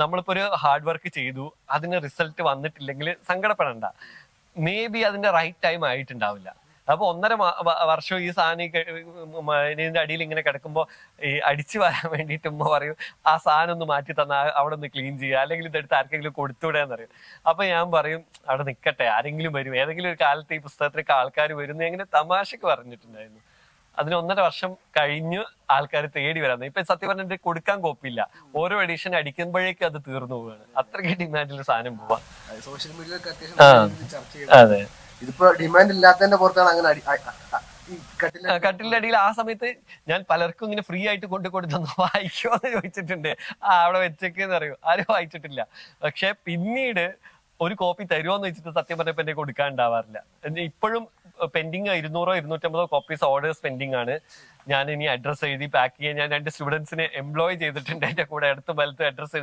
നമ്മളിപ്പോ ഒരു hard work ചെയ്തു, അതിന് റിസൾട്ട് വന്നിട്ടില്ലെങ്കിൽ സങ്കടപ്പെടണ്ട. മേ ബി അതിന്റെ റൈറ്റ് ടൈം ആയിട്ടുണ്ടാവില്ല. അപ്പൊ 1.5 വർഷം ഈ സാധനം ഇതിന്റെ അടിയിൽ ഇങ്ങനെ കിടക്കുമ്പോ ഈ അടിച്ചു വരാൻ വേണ്ടിയിട്ട് ഉമ്മ പറയും, ആ സാധനം ഒന്ന് മാറ്റി തന്നാ അവിടെ ഒന്ന് ക്ലീൻ ചെയ്യുക, അല്ലെങ്കിൽ ഇതെടുത്ത് ആർക്കെങ്കിലും കൊടുത്തുവിടാന്ന് പറയും. അപ്പൊ ഞാൻ പറയും അവിടെ നിൽക്കട്ടെ, ആരെങ്കിലും വരും, ഏതെങ്കിലും ഒരു കാലത്ത് ഈ പുസ്തകത്തിലേക്ക് ആൾക്കാർ വരുന്നു, എങ്ങനെ തമാശക്ക് പറഞ്ഞിട്ടുണ്ടായിരുന്നു. അതിന് 1.5 വർഷം കഴിഞ്ഞ് ആൾക്കാർ തേടി വരാന്ന്. ഇപ്പൊ സത്യം പറഞ്ഞിട്ട് കൊടുക്കാൻ കോപ്പില്ല, ഓരോ എഡിഷൻ അടിക്കുമ്പോഴേക്കും അത് തീർന്നു പോവാണ്. അത്രയ്ക്ക് ഡിമാൻഡിൽ സാധനം പോവാ. സോഷ്യൽ മീഡിയയിലൊക്കെ അത്യാവശ്യം ചർച്ച ചെയ്യുന്നത്. അതെ, ഇതിപ്പോ ഡിമാൻഡ് ഇല്ലാത്തതിന്റെ പുറത്താണ് അങ്ങനെ കട്ടിലിന്റെ അടിയിൽ ആ സമയത്ത് ഞാൻ പലർക്കും ഇങ്ങനെ ഫ്രീ ആയിട്ട് കൊടുത്തൊന്ന് വായിക്കോ എന്ന് ചോദിച്ചിട്ടുണ്ട്. അവിടെ വെച്ചേക്കെന്ന് അറിയോ, ആരും വായിച്ചിട്ടില്ല. പക്ഷെ പിന്നീട് ഒരു കോപ്പി തരുമോന്ന് വെച്ചിട്ട് സത്യം പറഞ്ഞപ്പോ എന്നെ കൊടുക്കാനുണ്ടാവാറില്ല. ഇപ്പോഴും പെൻഡിങ് 200-250 കോപ്പീസ് ഓർഡേഴ്സ് പെൻഡിങ് ആണ്. ഞാൻ ഇനി അഡ്രസ് എഴുതി പാക്ക് ചെയ്യാൻ ഞാൻ 2 സ്റ്റുഡൻസിനെ എംപ്ലോയ് ചെയ്തിട്ടുണ്ട്. എന്റെ കൂടെ അടുത്ത് വലത്ത് അഡ്രസ്